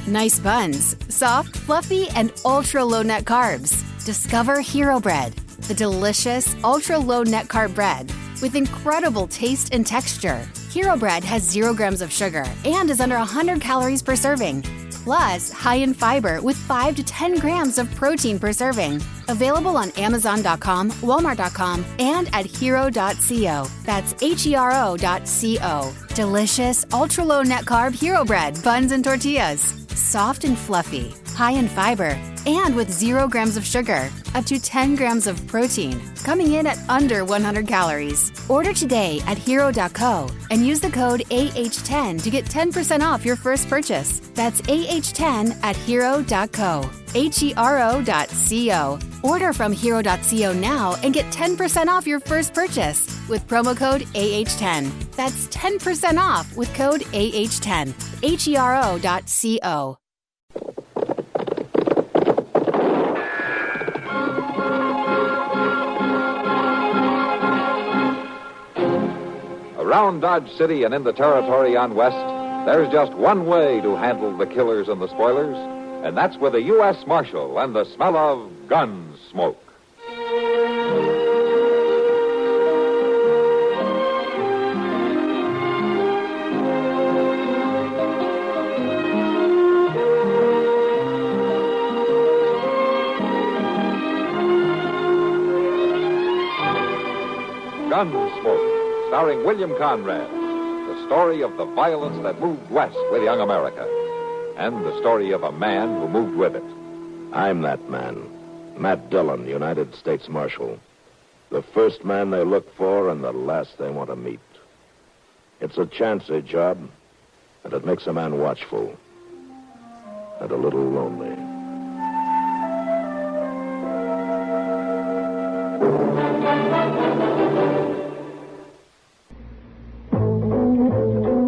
Nice buns, soft, fluffy, and ultra-low net carbs. Discover Hero Bread, the delicious, ultra-low net carb bread with incredible taste and texture. Hero Bread has 0 grams of sugar and is under 100 calories per serving. Plus, high in fiber with 5 to 10 grams of protein per serving. Available on Amazon.com, Walmart.com, and at hero.co. That's HERO.co. Delicious, ultra-low net carb Hero Bread, buns and tortillas. Soft and fluffy, high in fiber, and with 0 grams of sugar, up to 10 grams of protein, coming in at under 100 calories. Order today at hero.co and use the code AH10 to get 10% off your first purchase. That's AH10 at hero.co. HERO.co. Order from hero.co now and get 10% off your first purchase with promo code AH10. That's 10% off with code AH10. HERO.co. Around Dodge City and in the territory on West, there's just one way to handle the killers and the spoilers, and that's with a U.S. Marshal and the smell of Gunsmoke. Gunsmoke, starring William Conrad, the story of the violence that moved west with young America, and the story of a man who moved with it. I'm that man, Matt Dillon, United States Marshal. The first man they look for and the last they want to meet. It's a chancy job, and it makes a man watchful and a little lonely.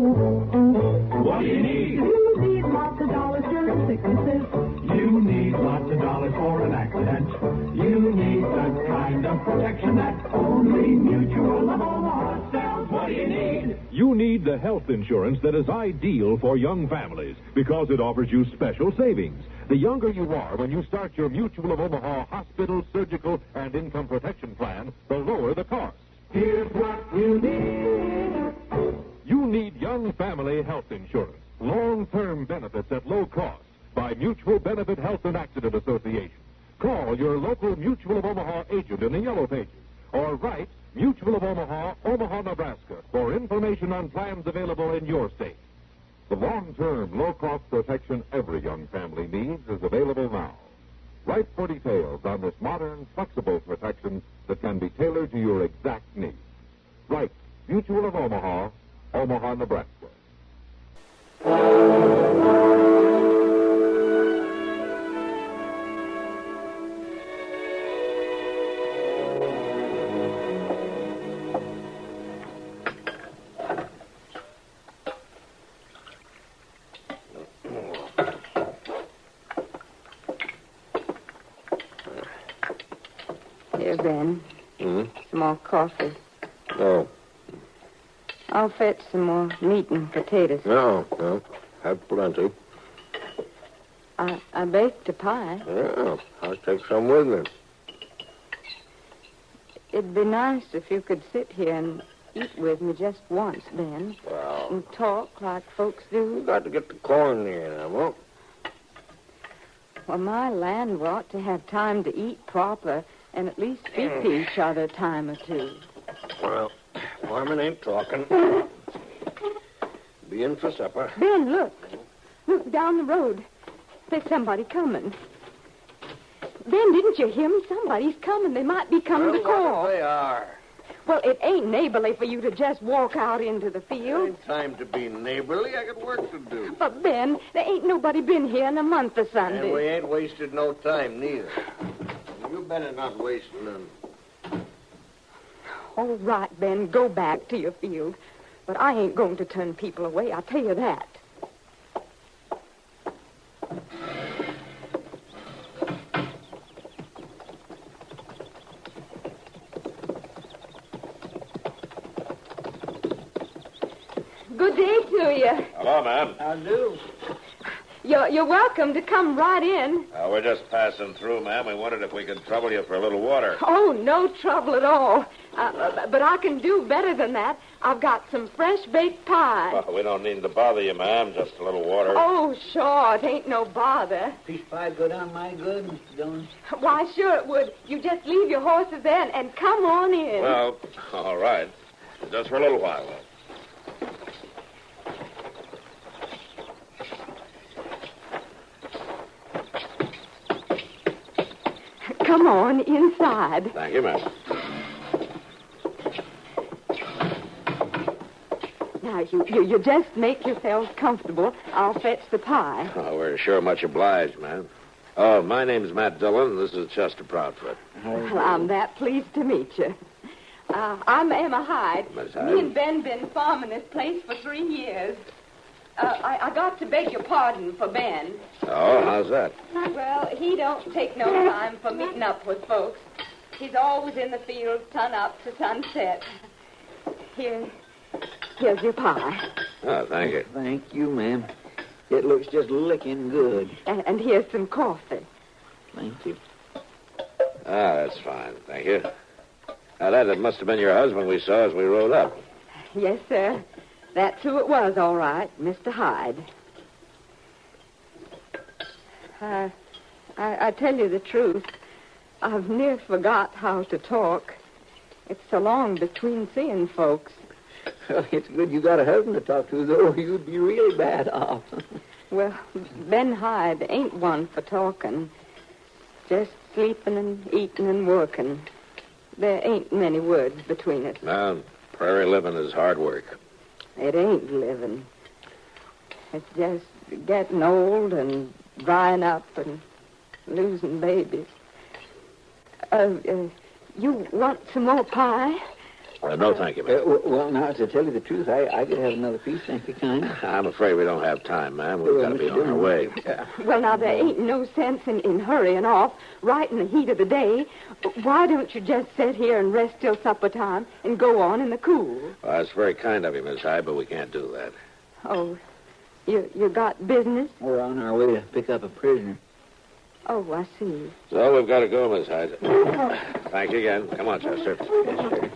What do you need? You need lots of dollars during sicknesses. You need lots of dollars for an accident. You need the kind of protection that only Mutual of Omaha sells. What do you need? You need the health insurance that is ideal for young families because it offers you special savings. The younger you are when you start your Mutual of Omaha hospital, surgical, and income protection plan, the lower the cost. Here's what you need. You need young family health insurance. Long-term benefits at low cost by Mutual Benefit Health and Accident Association. Call your local Mutual of Omaha agent in the Yellow Pages or write Mutual of Omaha, Omaha, Nebraska for information on plans available in your state. The long-term, low-cost protection every young family needs is available now. Write for details on this modern, flexible protection that can be tailored to your exact needs. Write Mutual of Omaha, Omaha, Nebraska. Here, Ben. Some more coffee. No. I'll fetch some more meat and potatoes. No. Have plenty. I baked a pie. Yeah, I'll take some with me. It'd be nice if you could sit here and eat with me just once, Ben. Well, And talk like folks do. you got to get the corn in, Emma. Well, my land ought to have time to eat proper and at least speak to each other a time or two. Well, Foreman ain't talking. Be in for supper. Ben, look. Look down the road. There's somebody coming. Ben, didn't you hear me? Somebody's coming. They might be coming to call. They are. Well, it ain't neighborly for you to just walk out into the field. Ain't time to be neighborly. I got work to do. But, Ben, there ain't nobody been here in a month of Sunday. And we ain't wasted no time, neither. You better not waste none. All right, Ben, go back to your field. But I ain't going to turn people away, I'll tell you that. Good day to you. Hello, ma'am. I do. You're welcome to come right in. We're just passing through, ma'am. We wondered if we could trouble you for a little water. Oh, no trouble at all. But I can do better than that. I've got some fresh baked pie. Well, we don't need to bother you, ma'am. Just a little water. Oh, sure. It ain't no bother. Piece of pie go down my good, Mr. Dillon? Why, sure it would. You just leave your horses there and come on in. Well, all right. Just for a little while, though. Come on inside. Thank you, ma'am. Now, you just make yourselves comfortable. I'll fetch the pie. Oh, we're sure much obliged, ma'am. Oh, my name's Matt Dillon. This is Chester Proudfoot. Well, I'm that pleased to meet you. I'm Emma Hyde. Miss Hyde. Me and Ben been farming this place for 3 years. I got to beg your pardon for Ben. Oh, how's that? Well, he don't take no time for meeting up with folks. He's always in the field, sun up to sunset. Here's your pie. Oh, thank you. Thank you, ma'am. It looks just licking good. And here's some coffee. Thank you. That's fine. Thank you. Now, that must have been your husband we saw as we rode up. Yes, sir. That's who it was, all right, Mr. Hyde. I tell you the truth. I've near forgot how to talk. It's so long between seeing folks. Well, it's good you got a husband to talk to, though, or you'd be really bad off. Well, Ben Hyde ain't one for talking. Just sleeping and eating and working. There ain't many words between us. No, prairie living is hard work. It ain't living. It's just getting old and drying up and losing babies. You want some more pie? No, thank you, ma'am. Well, now, to tell you the truth, I could have another piece, thank you, kind. I'm afraid we don't have time, ma'am. We've got to be on our way. Well, now, there ain't no sense in hurrying off right in the heat of the day. Why don't you just sit here and rest till supper time and go on in the cool? Well, that's very kind of you, Miss Hyde, but we can't do that. Oh, you got business? We're on our way to pick up a prisoner. Oh, I see. So we've got to go, Miss Hyde. Thank you again. Come on, Chester. Yes, sir.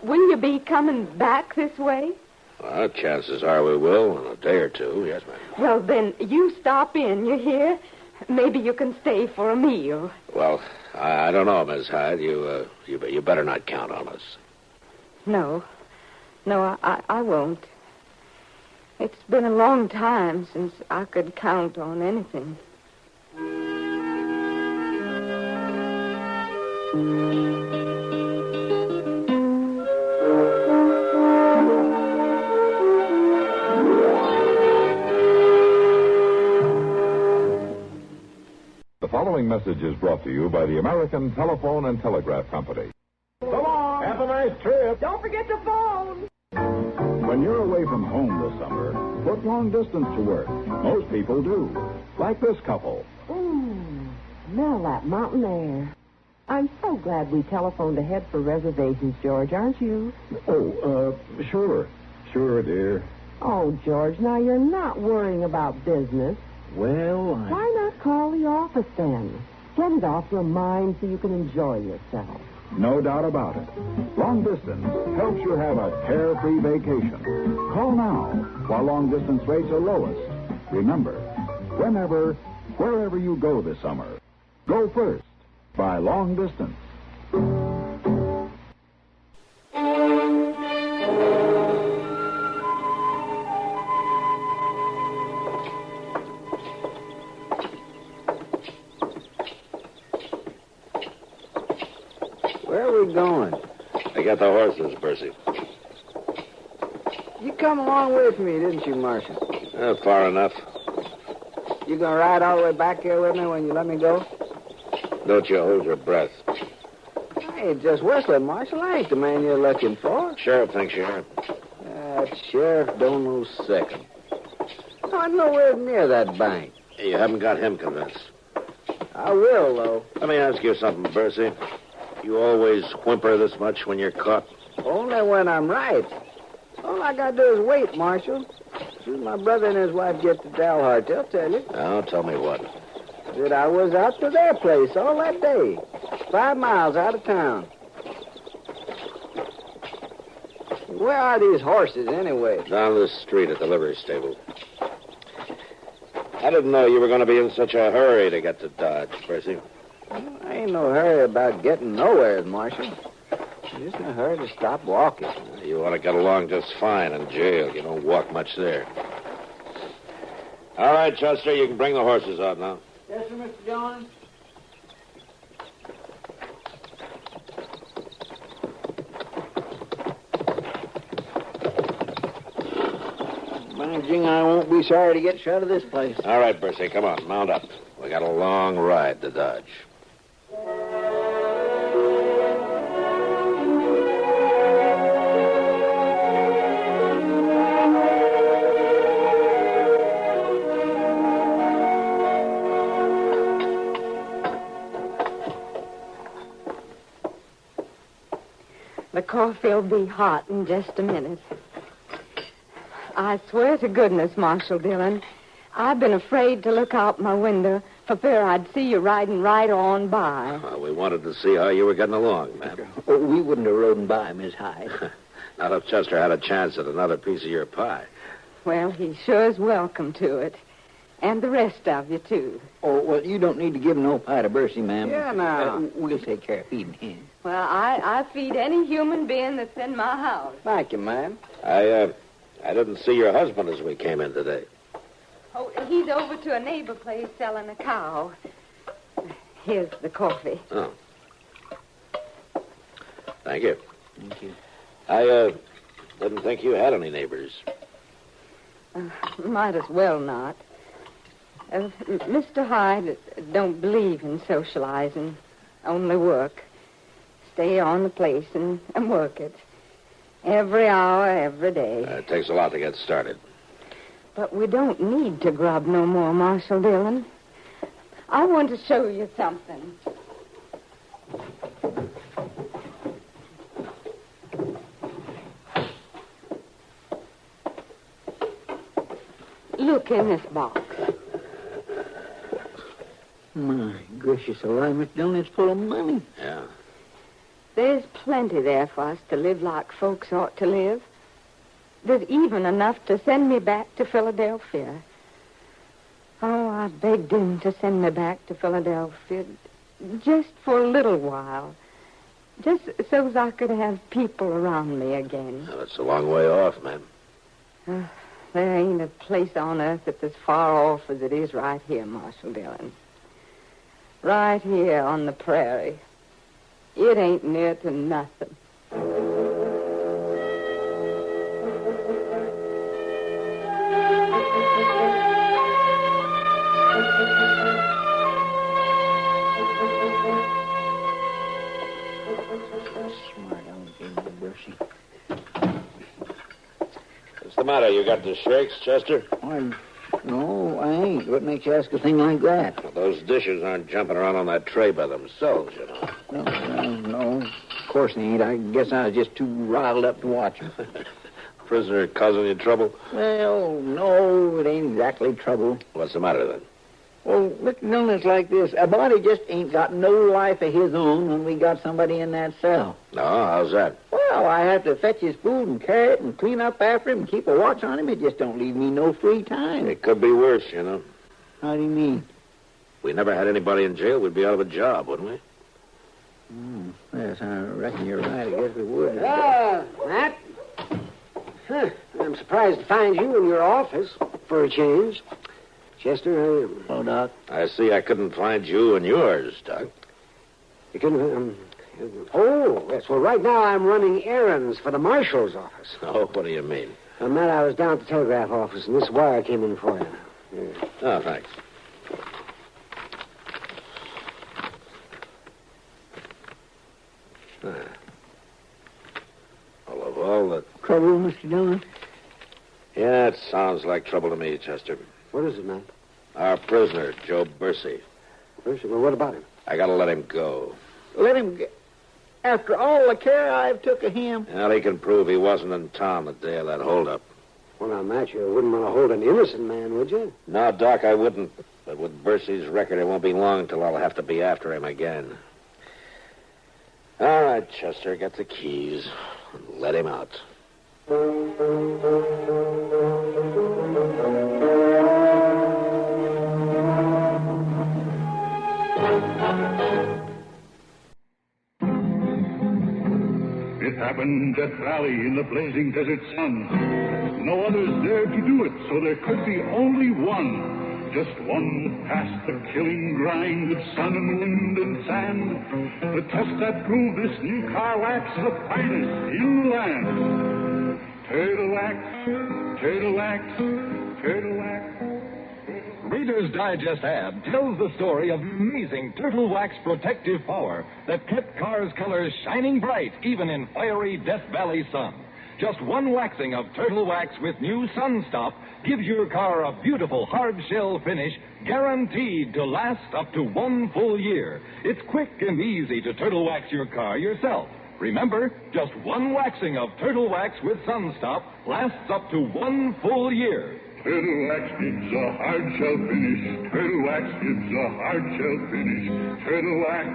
Will you be coming back this way? Well, chances are we will in a day or two. Yes, ma'am. Well, then, you stop in, you hear? Maybe you can stay for a meal. Well, I don't know, Miss Hyde. You better not count on us. No, I won't. It's been a long time since I could count on anything. The following message is brought to you by the American Telephone and Telegraph Company. So long. Have a nice trip. Don't forget to phone. When you're away from home this summer, put long distance to work. Most people do. Like this couple. Smell that mountain air. I'm so glad we telephoned ahead for reservations, George, aren't you? Oh, sure. Sure, dear. Oh, George, now you're not worrying about business. Well, Why not call the office then? Get it off your mind so you can enjoy yourself. No doubt about it. Long distance helps you have a carefree vacation. Call now while long distance rates are lowest. Remember, wherever you go this summer, go first by long distance. where are we going? I got the horses, Percy. You come a long way from me, didn't you, Marshal? Far enough. You gonna ride all the way back here with me when you let me go? Don't you hold your breath. I ain't just whistling, Marshal. I ain't the man you're looking for. Sheriff thinks you are. That sheriff don't know second. No, I'm nowhere near that bank. You haven't got him convinced. I will, though. Let me ask you something, Percy. You always whimper this much when you're caught? Only when I'm right. All I gotta do is wait, Marshal. As soon as my brother and his wife get to Dalhart, they'll tell you. Now, tell me what. That I was out to their place all that day. 5 miles out of town. Where are these horses, anyway? Down the street at the livery stable. I didn't know you were going to be in such a hurry to get to Dodge, Percy. I ain't no hurry about getting nowhere, Marshal. I'm just in a hurry to stop walking. You ought to get along just fine in jail. You don't walk much there. All right, Chester, you can bring the horses out now. Yes, sir, Mr. Jones. Managing, I won't be sorry to get shut of this place. All right, Percy, come on, mount up. We got a long ride to Dodge. The coffee'll be hot in just a minute. I swear to goodness, Marshal Dillon, I've been afraid to look out my window for fear I'd see you riding right on by. Well, we wanted to see how you were getting along, ma'am. Oh, we wouldn't have ridden by, Miss Hyde. Not if Chester had a chance at another piece of your pie. Well, he sure is welcome to it. And the rest of you, too. Oh, well, you don't need to give no pie to Bercy, ma'am. Yeah, now. We'll take care of feeding him. Well, I feed any human being that's in my house. Thank you, ma'am. I didn't see your husband as we came in today. Oh, he's over to a neighbor place selling a cow. Here's the coffee. Oh. Thank you. Thank you. I didn't think you had any neighbors. Might as well not. Mr. Hyde don't believe in socializing, only work. Stay on the place and work it. Every hour, every day. It takes a lot to get started. But we don't need to grub no more, Marshal Dillon. I want to show you something. Look in this box. My gracious alive, Miss Dillon, it's full of money. Yeah. There's plenty there for us to live like folks ought to live. There's even enough to send me back to Philadelphia. Oh, I begged him to send me back to Philadelphia just for a little while. Just so as I could have people around me again. Well, it's a long way off, ma'am. There ain't a place on earth that's as far off as it is right here, Marshal Dillon. Right here on the prairie. It ain't near to nothing. What's the matter? You got the shakes, Chester? No, I ain't. What makes you ask a thing like that? Well, those dishes aren't jumping around on that tray by themselves, you know. No. Of course they ain't. I guess I was just too riled up to watch them. Prisoner causing you trouble? Well, no, it ain't exactly trouble. What's the matter, then? Well, Mr. Dillon, it's like this. A body just ain't got no life of his own when we got somebody in that cell. No, how's that? Well, I have to fetch his food and carry it and clean up after him and keep a watch on him. It just don't leave me no free time. It could be worse, you know. How do you mean? If we never had anybody in jail, we'd be out of a job, wouldn't we? Yes, I reckon you're right. I guess we would. Matt? Huh. I'm surprised to find you in your office for a change. Chester, Oh, Doc. I see I couldn't find you in yours, Doc. you couldn't... Oh, yes. Well, right now I'm running errands for the marshal's office. Oh, what do you mean? Matt, I was down at the telegraph office, and this wire came in for you. Yeah. Oh, thanks. Well, of all the... Trouble, Mr. Dillon? Yeah, it sounds like trouble to me, Chester. What is it, Matt? Our prisoner, Joe Bercy. Well, what about him? I gotta let him go. Let him get... After all the care I've took of him. Well, he can prove he wasn't in town the day of that holdup. Well, now, Matt, you wouldn't want to hold an innocent man, would you? No, Doc, I wouldn't. But with Bercy's record, it won't be long till I'll have to be after him again. All right, Chester, get the keys. Let him out. It happened at Valley in the blazing desert sun. No others dared to do it, so there could be only one. Just one past the killing grind of sun and wind and sand. The test that proved this new car wax the finest in the land. Turtle wax, turtle wax, turtle wax. Reader's Digest ad tells the story of amazing Turtle Wax protective power that kept cars' colors shining bright even in fiery Death Valley sun. Just one waxing of Turtle Wax with new Sun Stop gives your car a beautiful hard shell finish guaranteed to last up to 1 full year. It's quick and easy to Turtle Wax your car yourself. Remember, just one waxing of Turtle Wax with Sun Stop lasts up to 1 full year. Turtle Wax gives a hard shell finish. Turtle Wax gives a hard shell finish. Turtle Wax.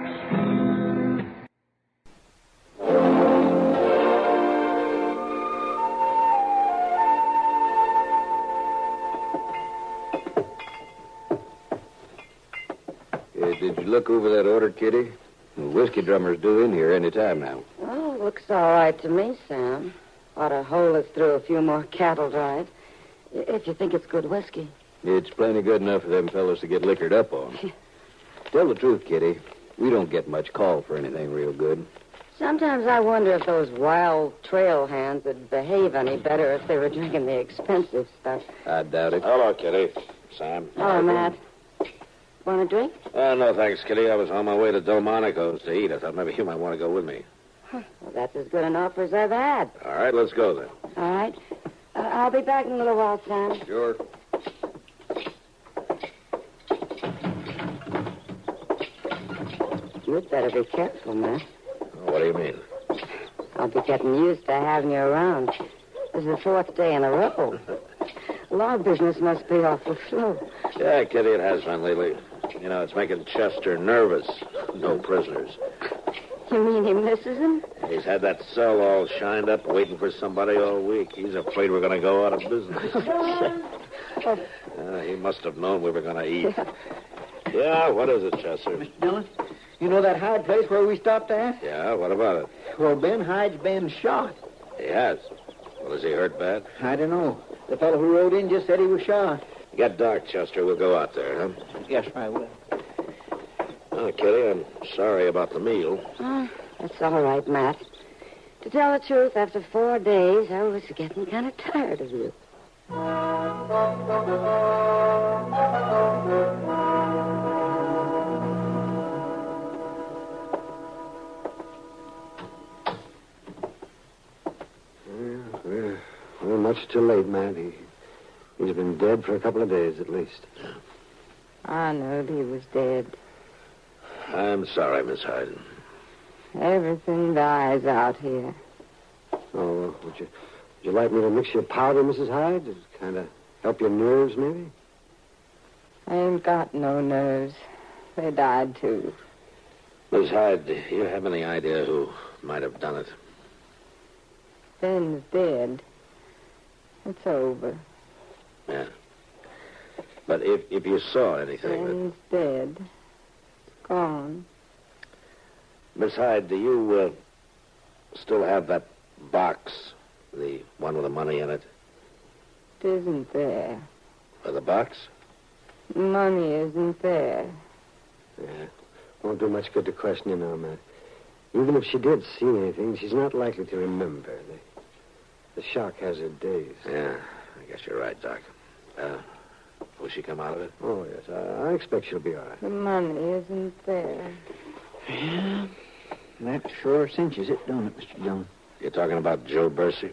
Did you look over that order, Kitty? The whiskey drummer's due in here any time now. Oh, looks all right to me, Sam. Ought to hold us through a few more cattle drives. If you think it's good whiskey. It's plenty good enough for them fellows to get liquored up on. Tell the truth, Kitty. We don't get much call for anything real good. Sometimes I wonder if those wild trail hands would behave any better if they were drinking the expensive stuff. I doubt it. Hello, Kitty. Sam. Oh, Matt. Want a drink? No, thanks, Kitty. I was on my way to Delmonico's to eat. I thought maybe you might want to go with me. Well, that's as good an offer as I've had. All right, let's go then. All right. I'll be back in a little while, Sam. Sure. You'd better be careful, Matt. What do you mean? I'll be getting used to having you around. This is the 4th day in a row. Law business must be awful slow. Yeah, Kitty, it has been lately. You know, it's making Chester nervous. No prisoners. You mean he misses him? He's had that cell all shined up, waiting for somebody all week. He's afraid we're going to go out of business. He must have known we were going to eat. Yeah, what is it, Chester? Mr. Dillon, you know that Hyde place where we stopped at? Yeah, what about it? Well, Ben Hyde's been shot. He has. Well, is he hurt bad? I don't know. The fellow who rode in just said he was shot. Get dark, Chester. We'll go out there, huh? Yes, I will. Oh, Kitty, I'm sorry about the meal. Oh, that's all right, Matt. To tell the truth, after 4 days, I was getting kind of tired of you. Well, much too late, Matt. He's been dead for a couple of days, at least. I knowed he was dead. I'm sorry, Miss Hyde. Everything dies out here. Oh, would you like me to mix your powder, Mrs. Hyde? To kind of help your nerves, maybe? I ain't got no nerves. They died, too. Miss Hyde, do you have any idea who might have done it? Ben's dead. It's over. Yeah. But if you saw anything... Ben's dead. Gone. Miss Hyde, do you still have that box, the one with the money in it? It isn't there. Or the box? Money isn't there. Yeah. Won't do much good to question you now, Matt. Even if she did see anything, she's not likely to remember. The shock has her days. Yeah, I guess you're right, Doc. Will she come out of it? Oh, yes. I expect she'll be all right. The money isn't there. Yeah. That sure cinches it, don't it, Mr. Dillon? You're talking about Joe Bercy?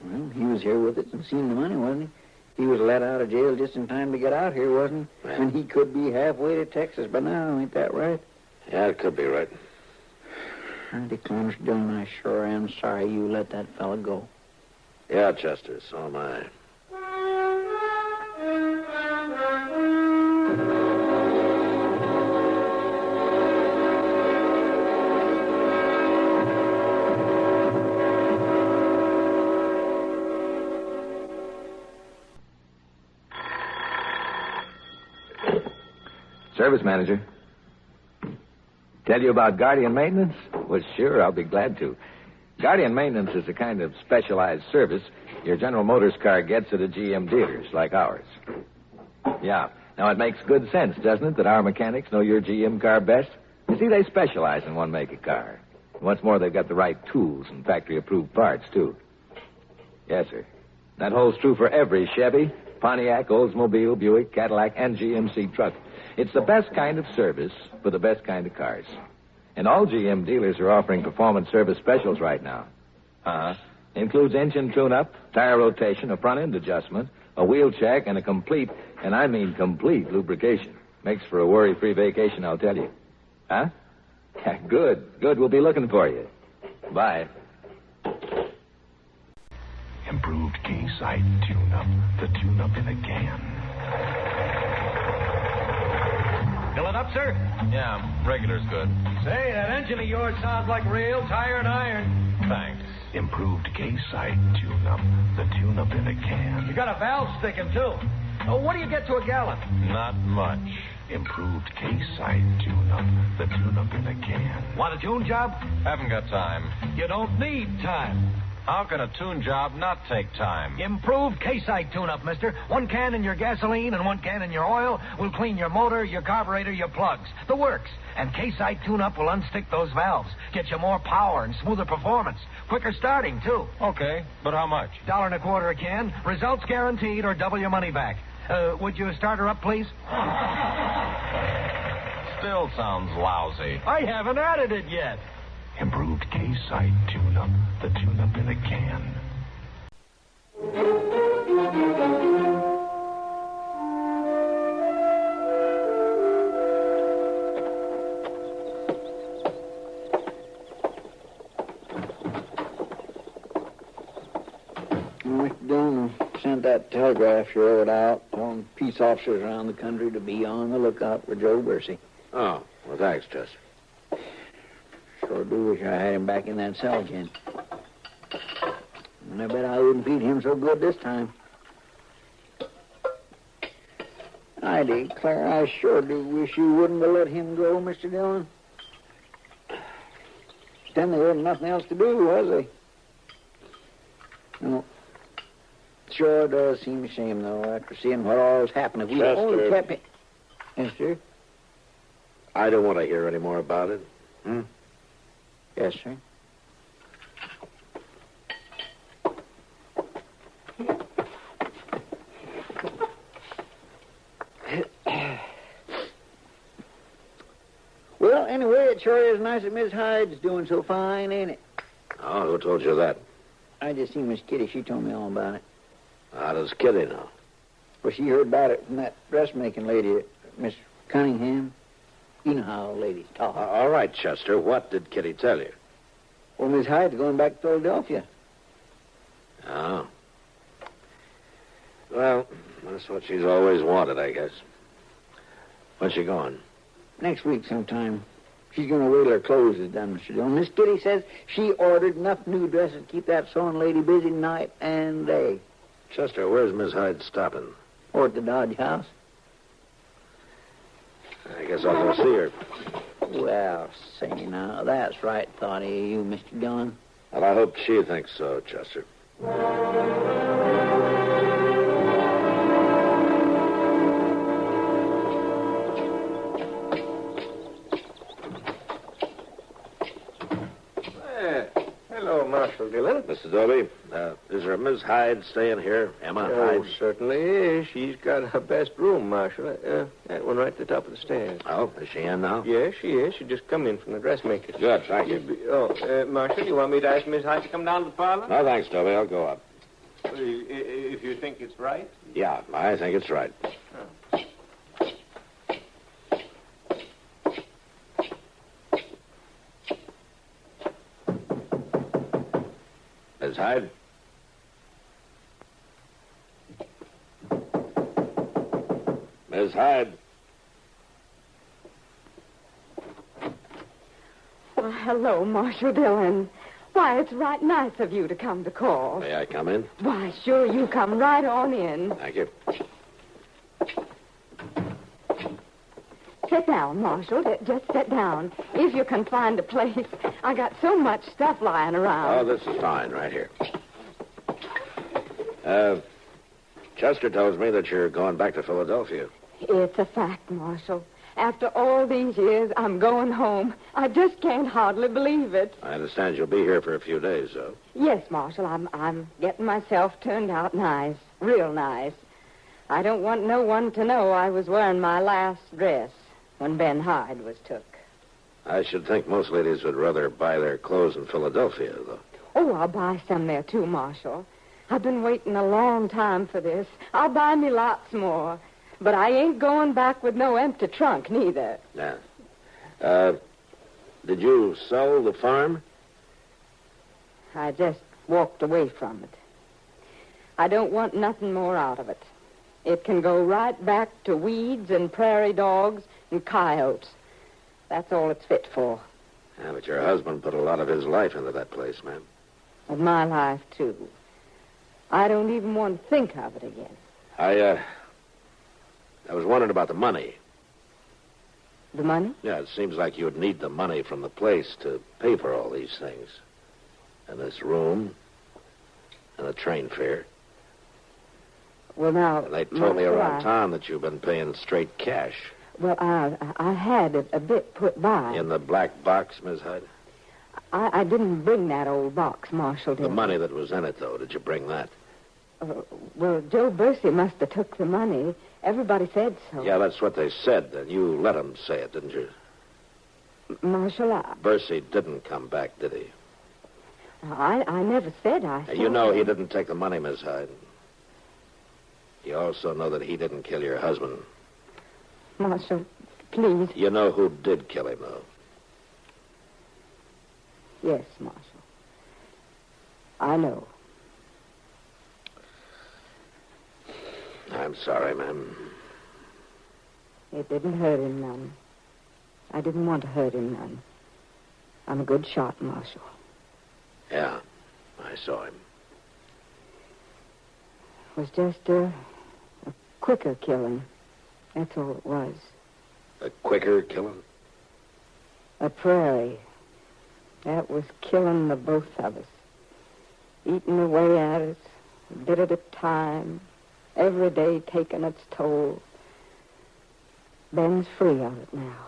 Well, he was here with it and seen the money, wasn't he? He was let out of jail just in time to get out here, wasn't he? Yeah. And he could be halfway to Texas by now, ain't that right? Yeah, it could be right. I declare, Mr. Dillon, I sure am sorry you let that fella go. Yeah, Chester, so am I. Service manager. Tell you about Guardian Maintenance? Well, sure, I'll be glad to. Guardian Maintenance is a kind of specialized service your General Motors car gets at a GM dealers like ours. Yeah. Now, it makes good sense, doesn't it, that our mechanics know your GM car best? You see, they specialize in one make of car. And what's more, they've got the right tools and factory-approved parts, too. Yes, sir. That holds true for every Chevy, Pontiac, Oldsmobile, Buick, Cadillac, and GMC truck. It's the best kind of service for the best kind of cars. And all GM dealers are offering performance service specials right now. Includes engine tune-up, tire rotation, a front-end adjustment, a wheel check, and a complete, and I mean complete, lubrication. Makes for a worry-free vacation, I'll tell you. Huh? Yeah, good. We'll be looking for you. Bye. Improved K-Side tune-up. The tune-up in a can. Fill it up, sir? Yeah, regular's good. Say, that engine of yours sounds like real tired iron. Thanks. Improved K-Side tune-up. The tune-up in a can. You got a valve sticking, too. Oh, what do you get to a gallon? Not much. Improved K-Side tune-up. The tune-up in a can. Want a tune job? Haven't got time. You don't need time. How can a tune job not take time? Improved K-Side tune-up, mister. 1 can in your gasoline and 1 can in your oil will clean your motor, your carburetor, your plugs. The works. And K-Side tune-up will unstick those valves. Get you more power and smoother performance. Quicker starting, too. Okay, but how much? $1.25 a can. Results guaranteed or double your money back. Would you start her up, please? Still sounds lousy. I haven't added it yet. Improved K-Side tune-up. The tune-up in a can. Mr. Dillon sent that telegraph you wrote out telling peace officers around the country to be on the lookout for Joe Bercy. Oh, well, thanks, Chester. Sure do wish I had him back in that cell again. And I bet I wouldn't feed him so good this time. I declare, I sure do wish you wouldn't have let him go, Mr. Dillon. Then there wasn't nothing else to do, was there? No. Sure does seem a shame, though, after seeing what all's happened. If we only kept it... Yes, sir? I don't want to hear any more about it. Yes, sir. Well, anyway, it sure is nice that Miss Hyde's doing so fine, ain't it? Oh, who told you that? I just seen Miss Kitty. She told me all about it. How does Kitty know? Well, she heard about it from that dressmaking lady, Miss Cunningham. You know how ladies talk. All right, Chester. What did Kitty tell you? Well, Miss Hyde's going back to Philadelphia. Oh. Well, that's what she's always wanted, I guess. When's she going? Next week sometime. She's going to wait till her clothes is done, Mr. Dillon. Miss Kitty says she ordered enough new dresses to keep that sewing lady busy night and day. Chester, where's Miss Hyde stopping? Or at the Dodge House. I guess I'll go see her. Well, say now, that's right thought of you, Mr. Dillon. Well, I hope she thinks so, Chester. Hello, Marshal Dillon. Mrs. Dobie, is there a Miss Hyde staying here? Emma Hyde? Certainly is. She's got her best room, Marshal. That one right at the top of the stairs. Oh, is she in now? Yes, she is. She just come in from the dressmaker's. Good, thank you. Marshal, you want me to ask Miss Hyde to come down to the parlor? No, thanks, Dobie. I'll go up. If you think it's right. Yeah, I think it's right. Miss Hyde? Miss Hyde? Well, hello, Marshal Dillon. Why, it's right nice of you to come to call. May I come in? Why, sure, you come right on in. Thank you. Sit down, Marshal. Just sit down. If you can find a place. I got so much stuff lying around. Oh, this is fine, right here. Chester tells me that you're going back to Philadelphia. It's a fact, Marshal. After all these years, I'm going home. I just can't hardly believe it. I understand you'll be here for a few days, though. Yes, Marshal. I'm getting myself turned out nice. Real nice. I don't want no one to know I was wearing my last dress when Ben Hyde was took. I should think most ladies would rather buy their clothes in Philadelphia, though. Oh, I'll buy some there, too, Marshal. I've been waiting a long time for this. I'll buy me lots more. But I ain't going back with no empty trunk, neither. Yeah. Did you sell the farm? I just walked away from it. I don't want nothing more out of it. It can go right back to weeds and prairie dogs and coyotes. That's all it's fit for. Yeah, but your husband put a lot of his life into that place, ma'am. And my life, too. I don't even want to think of it again. I was wondering about the money. The money? Yeah, it seems like you would need the money from the place to pay for all these things. And this room, and the train fare. Well, now... And they told me around town that you've been paying straight cash. Well, I had a bit put by. In the black box, Miss Hyde? I didn't bring that old box, Marshal. The money that was in it, though, did you bring that? Well, Joe Bursey must have took the money. Everybody said so. Yeah, that's what they said, and you let them say it, didn't you? Marshal, Bursey didn't come back, did he? I never said I saw You know him. he didn't take the money, Miss Hyde. You also know that he didn't kill your husband. Marshal, please. You know who did kill him, though? Yes, Marshal. I know. I'm sorry, ma'am. It didn't hurt him none. I didn't want to hurt him none. I'm a good shot, Marshal. Yeah, I saw him. It was just a quicker killing. That's all it was. A quicker killing? A prairie. That was killing the both of us. Eating away at us, a bit at a time. Every day taking its toll. Ben's free of it now.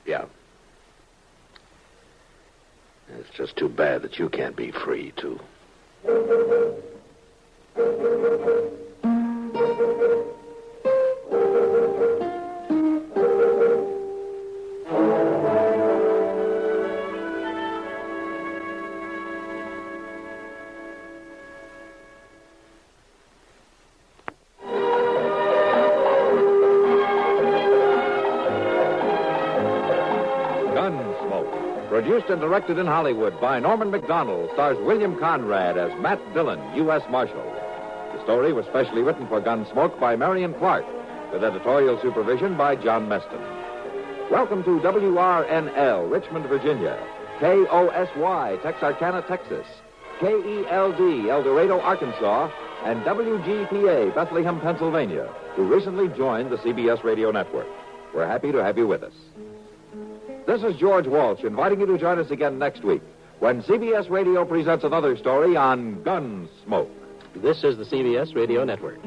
Yeah. It's just too bad that you can't be free, too. Gunsmoke, produced and directed in Hollywood by Norman Macdonnell, stars William Conrad as Matt Dillon, U.S. Marshal. The story was specially written for Gunsmoke by Marion Clark, with editorial supervision by John Meston. Welcome to WRNL, Richmond, Virginia, KOSY, Texarkana, Texas, KELD, El Dorado, Arkansas, and WGPA, Bethlehem, Pennsylvania, who recently joined the CBS radio network. We're happy to have you with us. This is George Walsh inviting you to join us again next week when CBS Radio presents another story on Gunsmoke. This is the CBS Radio Network.